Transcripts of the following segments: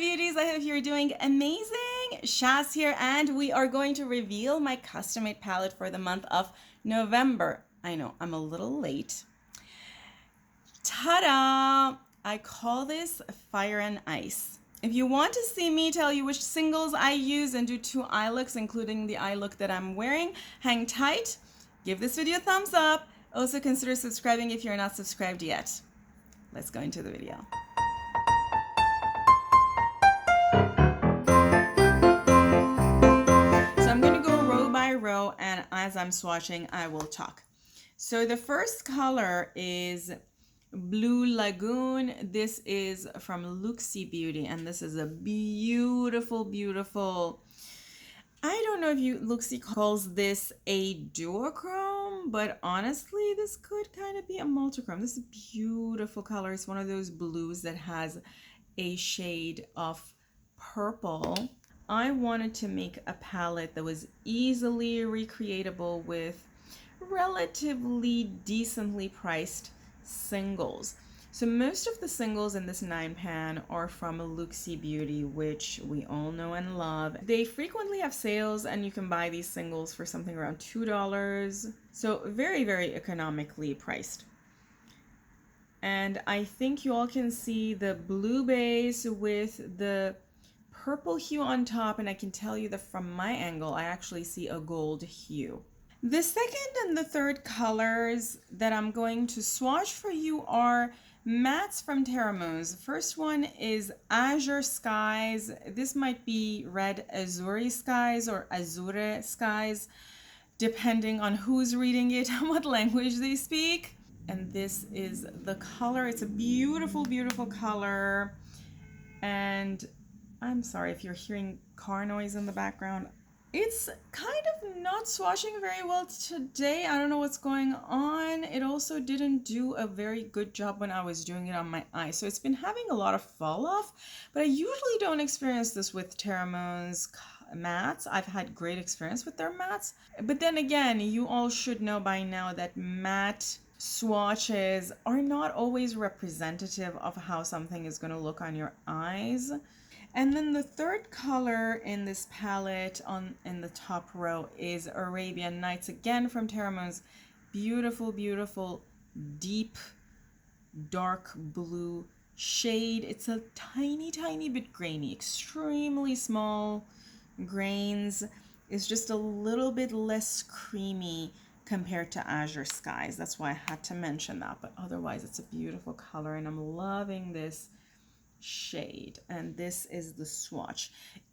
beauties, I hope you're doing amazing. Shaz here, and we are going to reveal my custom-made palette for the month of November. I know, I'm a little late. Ta-da! I call this Fire and Ice. If you want to see me tell you which singles I use and do 2 eye looks, including the eye look that I'm wearing, hang tight, give this video a thumbs up. Also consider subscribing if you're not subscribed yet. Let's go into the video. Row, and as I'm swatching I will talk. So the first color is Blue Lagoon. This is from Looxi Beauty, and this is a beautiful, I don't know if Looxi calls this a duochrome, but honestly this could kind of be a multichrome. This is a beautiful color. It's one of those blues that has a shade of purple. I wanted to make a palette that was easily recreatable with relatively decently priced singles. So most of the singles in this 9 pan are from Looxi Beauty, which we all know and love. They frequently have sales and you can buy these singles for something around $2. So very economically priced. And I think you all can see the blue base with the purple hue on top, and I can tell you that from my angle I actually see a gold hue. The second and the third colors that I'm going to swatch for you are mattes from Terramoons. The first one is Azure Skies. This might be read Azure Skies or Azure Skies, depending on who's reading it and what language they speak. And this is the color. It's a beautiful color. And I'm sorry if you're hearing car noise in the background. It's kind of not swatching very well today. I don't know what's going on. It also didn't do a very good job when I was doing it on my eye. So it's been having a lot of fall off, but I usually don't experience this with Terramoons mattes. I've had great experience with their mattes. But then again, you all should know by now that matte swatches are not always representative of how something is going to look on your eyes. And then the third color in this palette in the top row is Arabian Nights, again from Terramoons. Beautiful deep dark blue shade. It's a tiny bit grainy, extremely small grains. It's just a little bit less creamy compared to Azure Skies. That's why I had to mention that, but otherwise it's a beautiful color and I'm loving this shade. And this is the swatch.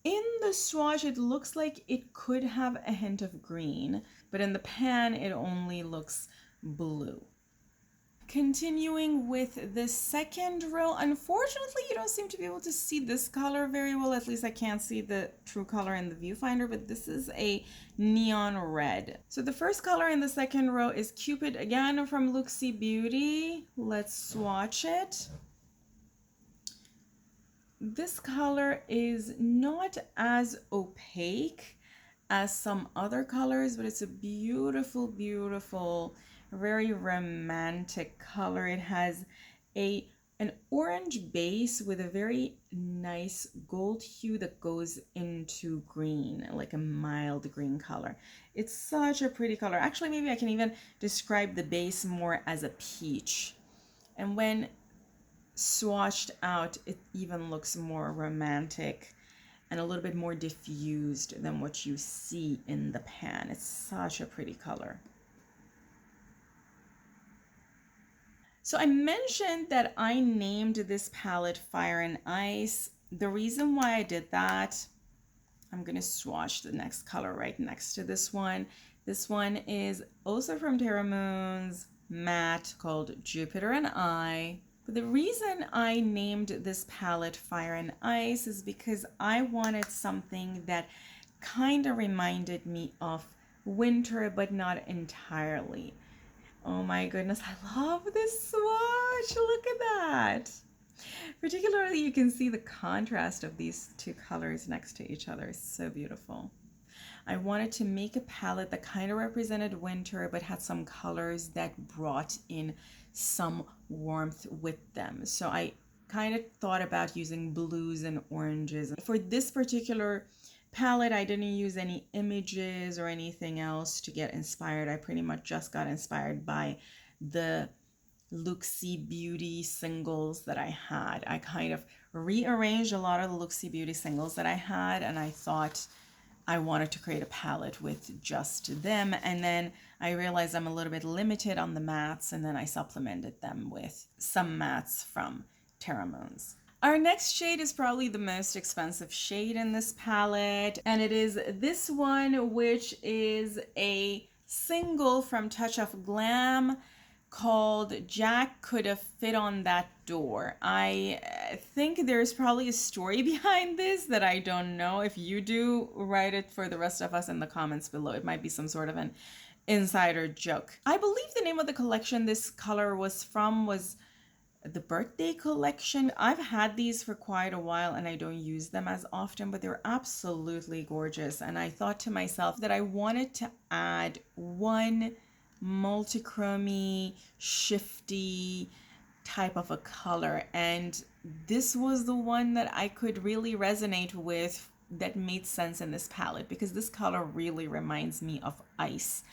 In the swatch it looks like it could have a hint of green, but in the pan it only looks blue. Continuing with the second row, unfortunately you don't seem to be able to see this color very well. At least I can't see the true color in the viewfinder, but this is a neon red. So the first color in the second row is Cupid, again from Looxi Beauty. Let's swatch it. This color is not as opaque as some other colors, but it's a beautiful, very romantic color. It has an orange base with a very nice gold hue that goes into green, like a mild green color. It's such a pretty color. Actually, maybe I can even describe the base more as a peach. And when swatched out, it even looks more romantic and a little bit more diffused than what you see in the pan. It's such a pretty color. So I mentioned that I named this palette Fire and Ice. The reason why I did that, I'm going to swatch the next color right next to this one. This one is also from Terramoons, matte, called Jupiter and I. But the reason I named this palette Fire and Ice is because I wanted something that kind of reminded me of winter, but not entirely. Oh my goodness, I love this swatch. Look at that. Particularly, you can see the contrast of these two colors next to each other. It's so beautiful. I wanted to make a palette that kind of represented winter, but had some colors that brought in some warmth with them. So I kind of thought about using blues and oranges. For this particular palette, I didn't use any images or anything else to get inspired. I pretty much just got inspired by the Looxi Beauty singles that I had. I kind of rearranged a lot of the Looxi Beauty singles that I had, and I thought I wanted to create a palette with just them. And then I realized I'm a little bit limited on the mattes, and then I supplemented them with some mattes from Terra Moons. Our next shade is probably the most expensive shade in this palette, and it is this one, which is a single from Touch of Glam called Jack Could Have Fit on That Door. I think there's probably a story behind this that I don't know. If you do, write it for the rest of us in the comments below. It might be some sort of an insider joke. I believe the name of the collection this color was from was the birthday collection. I've had these for quite a while and I don't use them as often, but they're absolutely gorgeous. And I thought to myself that I wanted to add one multi-chromy, shifty type of a color, and this was the one that I could really resonate with, that made sense in this palette, because this color really reminds me of ice.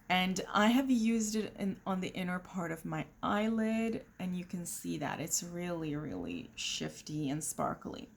And I have used it on the inner part of my eyelid, and you can see that it's really, really shifty and sparkly.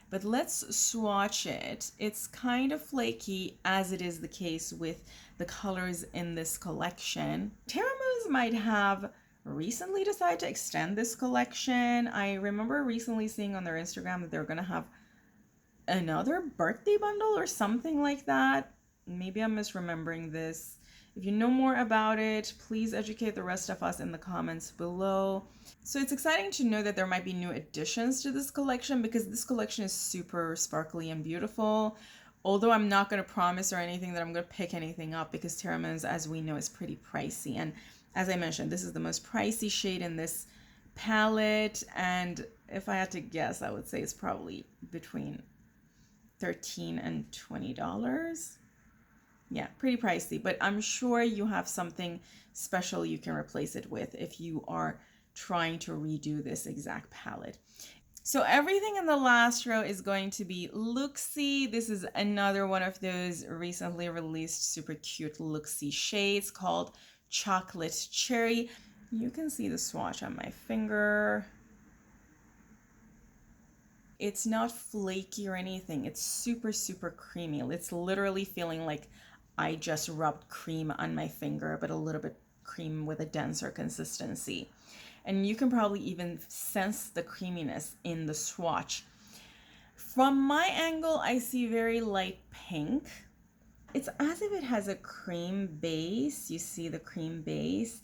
But let's swatch it. It's kind of flaky, as it is the case with the colors in this collection. Terra Moons might have recently decided to extend this collection. I remember recently seeing on their Instagram that they're going to have another birthday bundle or something like that. Maybe I'm misremembering this. If you know more about it, please educate the rest of us in the comments below. So it's exciting to know that there might be new additions to this collection, because this collection is super sparkly and beautiful. Although I'm not going to promise or anything that I'm going to pick anything up, because Terra Moons, as we know, is pretty pricey. And as I mentioned, this is the most pricey shade in this palette. And if I had to guess, I would say it's probably between $13 and $20. Yeah, pretty pricey, but I'm sure you have something special you can replace it with if you are trying to redo this exact palette. So everything in the last row is going to be Looxi. This is another one of those recently released super cute Looxi shades called Chocolate Cherry. You can see the swatch on my finger. It's not flaky or anything. It's super, super creamy. It's literally feeling like I just rubbed cream on my finger, but a little bit cream with a denser consistency. And you can probably even sense the creaminess in the swatch. From my angle, I see very light pink. It's as if it has a cream base. You see the cream base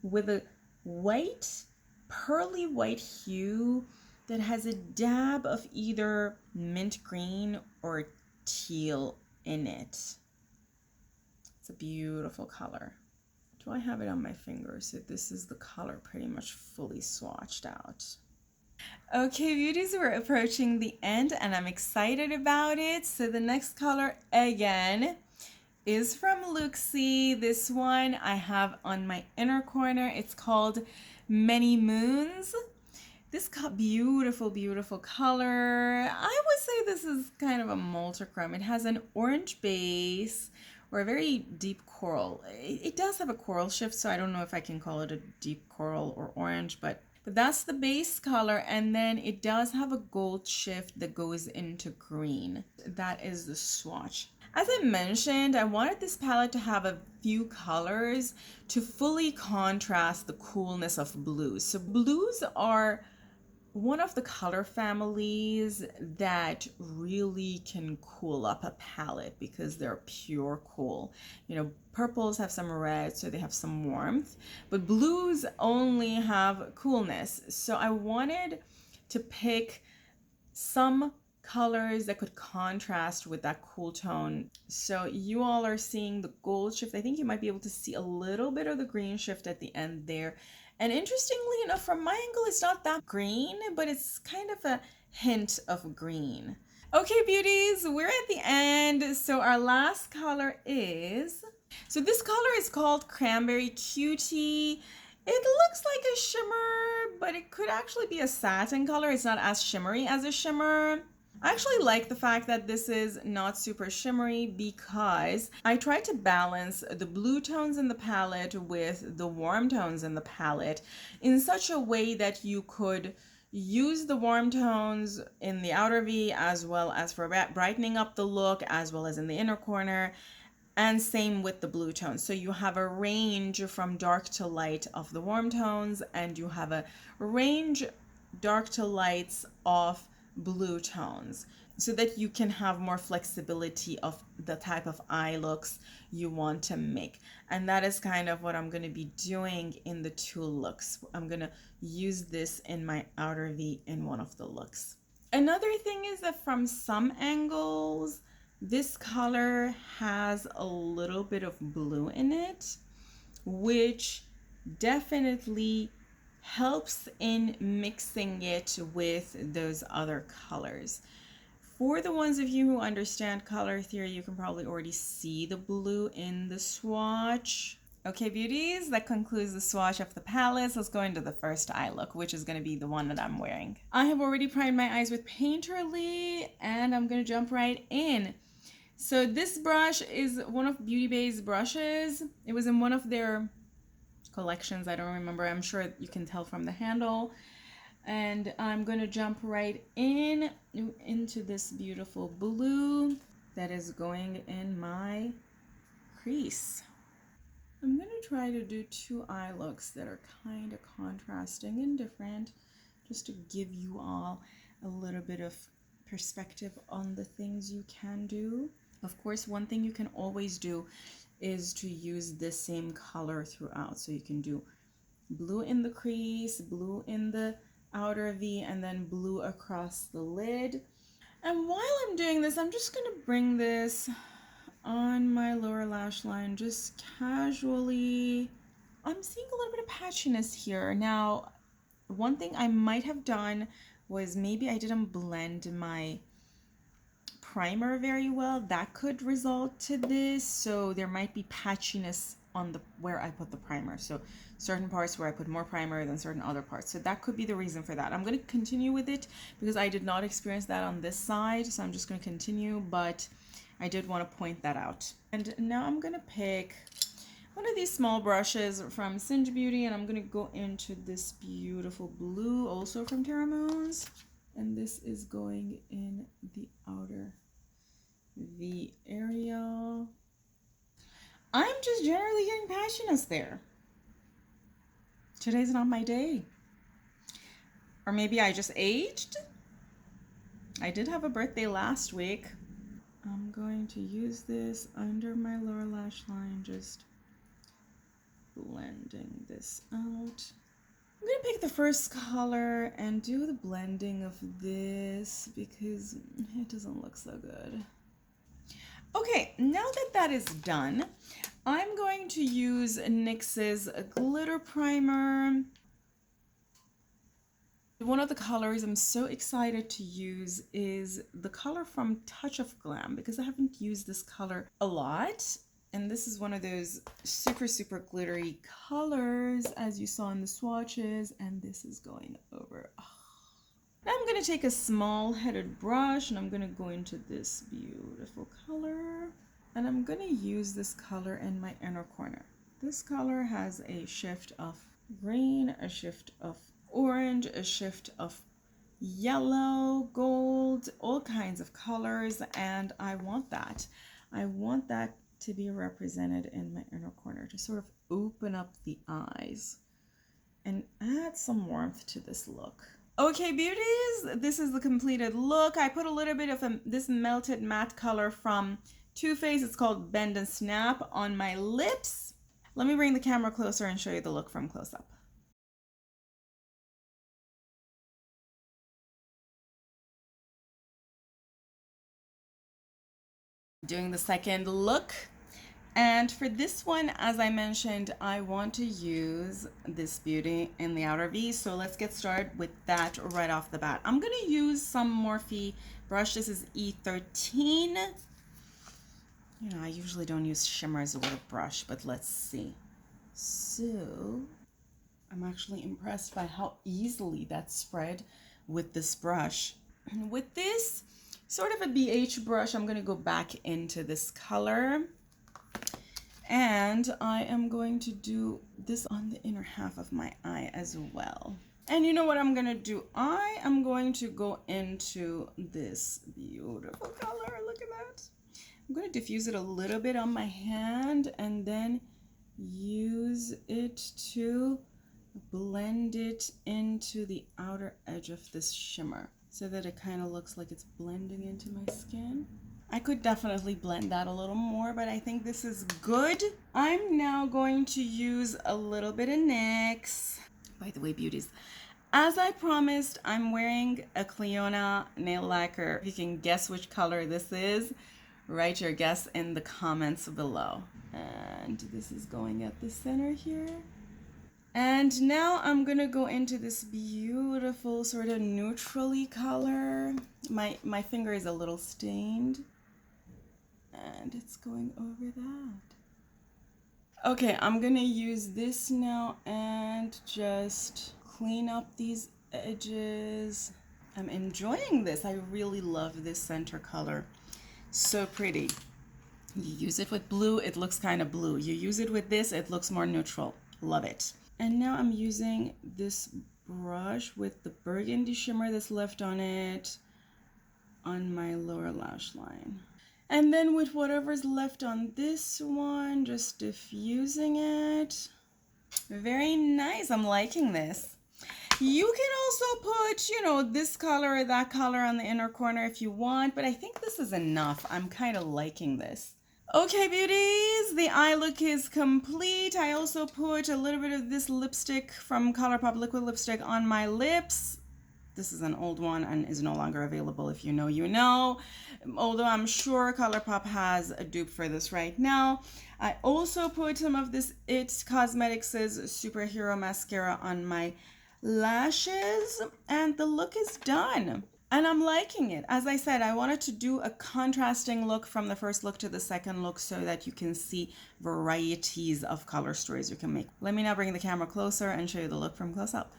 with a white, pearly white hue that has a dab of either mint green or teal in it. It's a beautiful color. Do I have it on my finger? So this is the color pretty much fully swatched out. Okay, beauties, we're approaching the end and I'm excited about it. So the next color again is from Looxi. This one I have on my inner corner. It's called Many Moons. This beautiful, beautiful color. I would say this is kind of a multichrome. It has an orange base, or a very deep coral. It does have a coral shift, so I don't know if I can call it a deep coral or orange, but that's the base color. And then it does have a gold shift that goes into green. That is the swatch. As I mentioned, I wanted this palette to have a few colors to fully contrast the coolness of blues. So blues are one of the color families that really can cool up a palette because they're pure cool. You know, purples have some red, so they have some warmth, but blues only have coolness. So I wanted to pick some colors that could contrast with that cool tone. So you all are seeing the gold shift. I think you might be able to see a little bit of the green shift at the end there. And interestingly enough, from my angle, it's not that green, but it's kind of a hint of green. Okay, beauties, we're at the end. So our last color is, so this color is called Cranberry Cutie. It looks like a shimmer, but it could actually be a satin color. It's not as shimmery as a shimmer. I actually like the fact that this is not super shimmery because I tried to balance the blue tones in the palette with the warm tones in the palette in such a way that you could use the warm tones in the outer V as well as for brightening up the look as well as in the inner corner, and same with the blue tones. So you have a range from dark to light of the warm tones, and you have a range dark to lights of blue tones, so that you can have more flexibility of the type of eye looks you want to make. And that is kind of what I'm going to be doing in the two looks. I'm going to use this in my outer V in one of the looks. Another thing is that from some angles, this color has a little bit of blue in it, which definitely helps in mixing it with those other colors. For the ones of you who understand color theory, you can probably already see the blue in the swatch. Okay, beauties, that concludes the swatch of the palettes. Let's go into the first eye look, which is going to be the one that I'm wearing. I have already primed my eyes with Painterly, and I'm going to jump right in. So this brush is one of Beauty Bay's brushes. It was in one of their collections. I don't remember. I'm sure you can tell from the handle. And I'm going to jump right into this beautiful blue that is going in my crease. I'm going to try to do two eye looks that are kind of contrasting and different, just to give you all a little bit of perspective on the things you can do. Of course, one thing you can always do is to use the same color throughout. So you can do blue in the crease, blue in the outer V, and then blue across the lid. And while I'm doing this, I'm just going to bring this on my lower lash line just casually. I'm seeing a little bit of patchiness here. Now, one thing I might have done was maybe I didn't blend my primer very well. That could result to this. So there might be patchiness on the where I put the primer. So certain parts where I put more primer than certain other parts. So that could be the reason for that. I'm going to continue with it because I did not experience that on this side. So I'm just going to continue, but I did want to point that out. And now I'm going to pick one of these small brushes from Singe Beauty, and I'm going to go into this beautiful blue also from Terra Moons. And this is going in the outer V area. I'm just generally getting patchiness there. Today's not my day. Or maybe I just aged. I did have a birthday last week. I'm going to use this under my lower lash line, just blending this out. I'm going to pick the first color and do the blending of this because it doesn't look so good. Okay, now that that is done, I'm going to use NYX's glitter primer. One of the colors I'm so excited to use is the color from Touch of Glam because I haven't used this color a lot. And this is one of those super, super glittery colors as you saw in the swatches. And this is going over. Oh. Now I'm going to take a small headed brush and I'm going to go into this beautiful color. And I'm going to use this color in my inner corner. This color has a shift of green, a shift of orange, a shift of yellow, gold, all kinds of colors, and I want that. I want that to be represented in my inner corner to sort of open up the eyes and add some warmth to this look. Okay, beauties, this is the completed look. I put a little bit of this melted matte color from Too Faced. It's called Bend and Snap on my lips. Let me bring the camera closer and show you the look from close up. Doing the second look, and for this one, as I mentioned, I want to use this beauty in the outer V, so let's get started with that right off the bat. I'm going to use some Morphe brush. This is E13. You know, I usually don't use shimmers with a brush, but let's see. So I'm actually impressed by how easily that spread with this brush. With this sort of a BH brush, I'm going to go back into this color. And I am going to do this on the inner half of my eye as well. And you know what I'm going to do? I am going to go into this beautiful color. Look at that. I'm going to diffuse it a little bit on my hand and then use it to blend it into the outer edge of this shimmer so that it kind of looks like it's blending into my skin. I could definitely blend that a little more, but I think this is good. I'm now going to use a little bit of NYX. By the way, beauties, as I promised, I'm wearing a Cliona nail lacquer. If you can guess which color this is, write your guess in the comments below. And this is going at the center here. And now I'm gonna go into this beautiful sort of neutrally color. My finger is a little stained. And it's going over that. Okay, I'm gonna use this now and just clean up these edges. I'm enjoying this. I really love this center color. So pretty. You use it with blue, it looks kind of blue. You use it with this, it looks more neutral. Love it. And now I'm using this brush with the burgundy shimmer that's left on it on my lower lash line. And then with whatever's left on this one, just diffusing it. Very nice. I'm liking this. You can also put, you know, this color or that color on the inner corner if you want, but I think this is enough. I'm kind of liking this. Okay, beauties, the eye look is complete. I also put a little bit of this lipstick from ColourPop liquid lipstick on my lips. This is an old one and is no longer available. If you know, you know. Although I'm sure ColourPop has a dupe for this right now. I also put some of this It Cosmetics' Superhero Mascara on my lashes. And the look is done. And I'm liking it. As I said, I wanted to do a contrasting look from the first look to the second look so that you can see varieties of color stories you can make. Let me now bring the camera closer and show you the look from close up.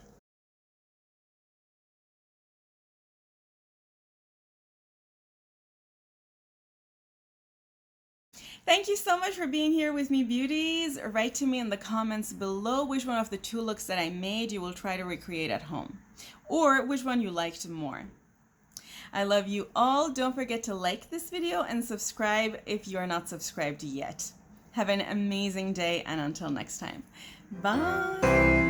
Thank you so much for being here with me, beauties. Write to me in the comments below which one of the two looks that I made you will try to recreate at home, or which one you liked more. I love you all. Don't forget to like this video and subscribe if you are not subscribed yet. Have an amazing day, and until next time, bye.